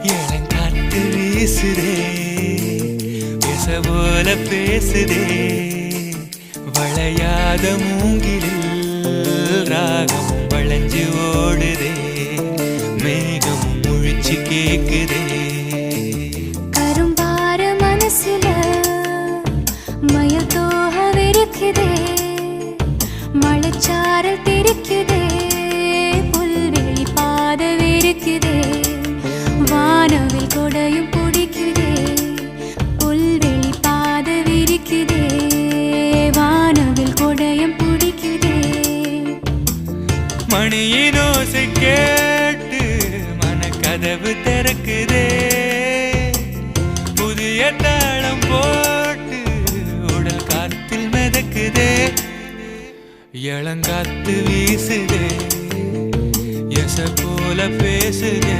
இளங்காத்து வீசுதே பேச போல பேசுதே வளையாத மூங்கிலில் ராகம் வளைஞ்சு ஓடுதே மேகம் முழிச்சு கேக்குதே கரும்பார மனசுல மயில் தோகவிருக்குதே மழைச்சாரல் தெரிக்குதே புல்வெளி பாதவிருக்குதே வானவில் கொடையும் பிடிக்குதே புல்வெளி பாதவிருக்குதே வானவில் கொடையும் பிடிக்குதே மணியின் ஓசை கேட்டு மனக்கதவு திறக்குதே புதிய தாளம் போட்டு உடல் காத்தில் மிதக்குதே இளங்காத்து வீசுதே எச போல பேசுதே